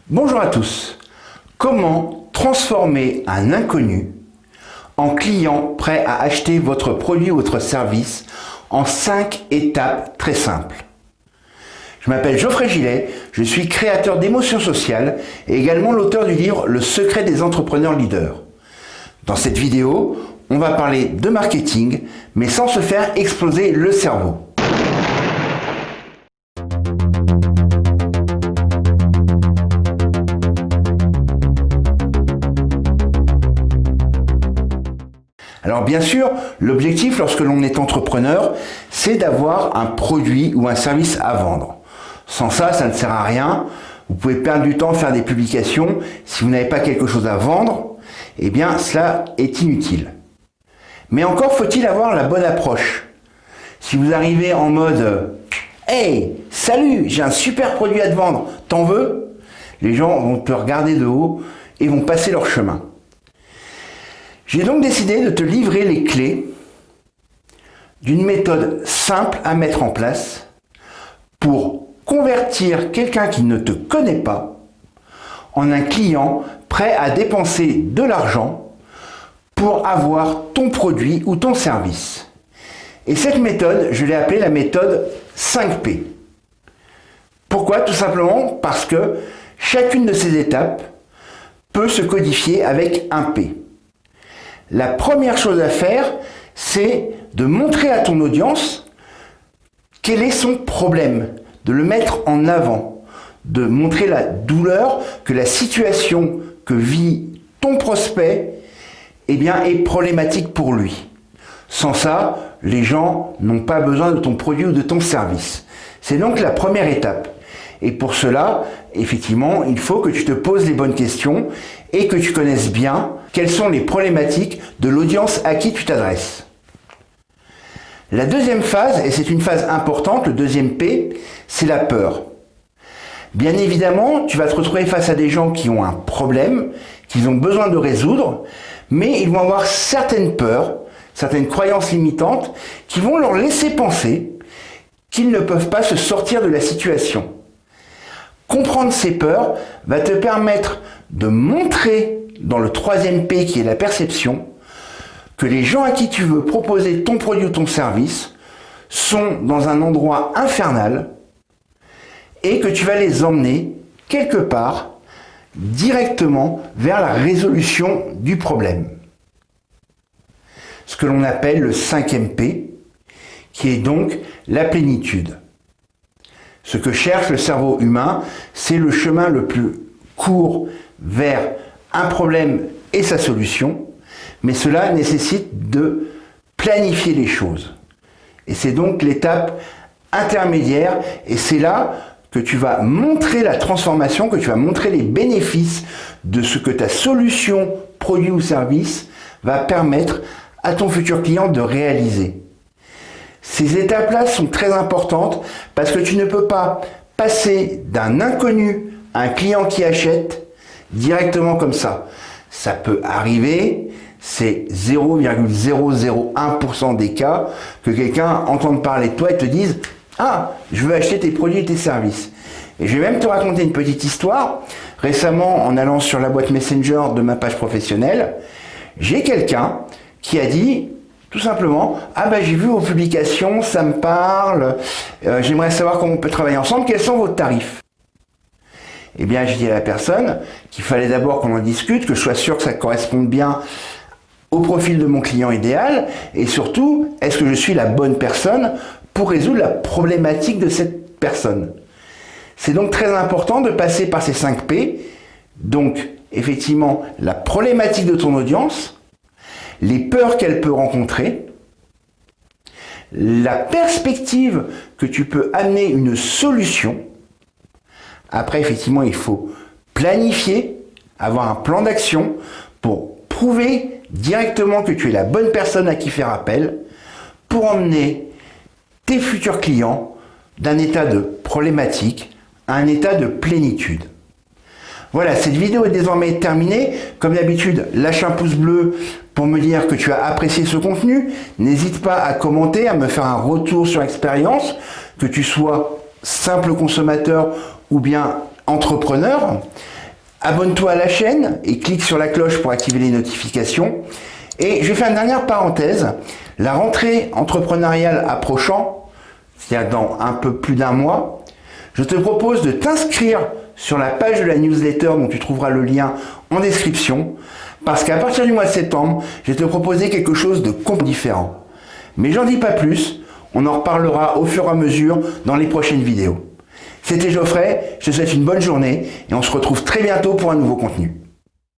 Bonjour à tous. Comment transformer un inconnu en client prêt à acheter votre produit ou votre service en 5 étapes très simples? Je m'appelle Geoffrey Gillet, je suis créateur d'émotions sociales et également l'auteur du livre Le secret des entrepreneurs leaders. Dans cette vidéo, on va parler de marketing, mais sans se faire exploser le cerveau. Alors bien sûr, l'objectif lorsque l'on est entrepreneur, c'est d'avoir un produit ou un service à vendre. Sans ça, ça ne sert à rien. Vous pouvez perdre du temps à faire des publications. Si vous n'avez pas quelque chose à vendre, eh bien cela est inutile. Mais encore faut-il avoir la bonne approche. Si vous arrivez en mode « Hey, salut, j'ai un super produit à te vendre, t'en veux ?» Les gens vont te regarder de haut et vont passer leur chemin. J'ai donc décidé de te livrer les clés d'une méthode simple à mettre en place pour convertir quelqu'un qui ne te connaît pas en un client prêt à dépenser de l'argent pour avoir ton produit ou ton service. Et cette méthode, je l'ai appelée la méthode 5P. Pourquoi? Tout simplement parce que chacune de ces étapes peut se codifier avec un P. La première chose à faire, c'est de montrer à ton audience quel est son problème, de le mettre en avant, de montrer la douleur, que la situation que vit ton prospect est problématique pour lui. Sans ça, les gens n'ont pas besoin de ton produit ou de ton service. C'est donc la première étape. Et pour cela, effectivement, il faut que tu te poses les bonnes questions et que tu connaisses bien quelles sont les problématiques de l'audience à qui tu t'adresses. La deuxième phase, et c'est une phase importante, le deuxième P, c'est la peur. Bien évidemment, tu vas te retrouver face à des gens qui ont un problème, qu'ils ont besoin de résoudre, mais ils vont avoir certaines peurs, certaines croyances limitantes qui vont leur laisser penser qu'ils ne peuvent pas se sortir de la situation. Comprendre ces peurs va te permettre de montrer dans le troisième P qui est la perception que les gens à qui tu veux proposer ton produit ou ton service sont dans un endroit infernal et que tu vas les emmener quelque part directement vers la résolution du problème. Ce que l'on appelle le cinquième P qui est donc la plénitude. Ce que cherche le cerveau humain, c'est le chemin le plus court vers un problème et sa solution, mais cela nécessite de planifier les choses. Et c'est donc l'étape intermédiaire, et c'est là que tu vas montrer la transformation, que tu vas montrer les bénéfices de ce que ta solution, produit ou service va permettre à ton futur client de réaliser. Ces étapes-là sont très importantes parce que tu ne peux pas passer d'un inconnu à un client qui achète directement comme ça. Ça peut arriver, c'est 0,001% des cas que quelqu'un entende parler de toi et te dise « Ah, je veux acheter tes produits et tes services ». Et je vais même te raconter une petite histoire. Récemment, en allant sur la boîte Messenger de ma page professionnelle, j'ai quelqu'un qui a dit tout simplement, j'ai vu vos publications, ça me parle, j'aimerais savoir comment on peut travailler ensemble, quels sont vos tarifs? Eh bien, j'ai dit à la personne qu'il fallait d'abord qu'on en discute, que je sois sûr que ça corresponde bien au profil de mon client idéal, et surtout, est-ce que je suis la bonne personne pour résoudre la problématique de cette personne? C'est donc très important de passer par ces 5 P, donc effectivement la problématique de ton audience, les peurs qu'elle peut rencontrer, la perspective que tu peux amener une solution. Après, effectivement, il faut planifier, avoir un plan d'action pour prouver directement que tu es la bonne personne à qui faire appel pour emmener tes futurs clients d'un état de problématique à un état de plénitude. Voilà, cette vidéo est désormais terminée. Comme d'habitude, lâche un pouce bleu pour me dire que tu as apprécié ce contenu. N'hésite pas à commenter, à me faire un retour sur expérience, que tu sois simple consommateur ou bien entrepreneur. Abonne-toi à la chaîne et clique sur la cloche pour activer les notifications. Et je vais faire une dernière parenthèse. La rentrée entrepreneuriale approchant, c'est-à-dire dans un peu plus d'un mois, je te propose de t'inscrire sur la page de la newsletter dont tu trouveras le lien en description, parce qu'à partir du mois de septembre, je vais te proposer quelque chose de complètement différent. Mais j'en dis pas plus, on en reparlera au fur et à mesure dans les prochaines vidéos. C'était Geoffrey, je te souhaite une bonne journée et on se retrouve très bientôt pour un nouveau contenu.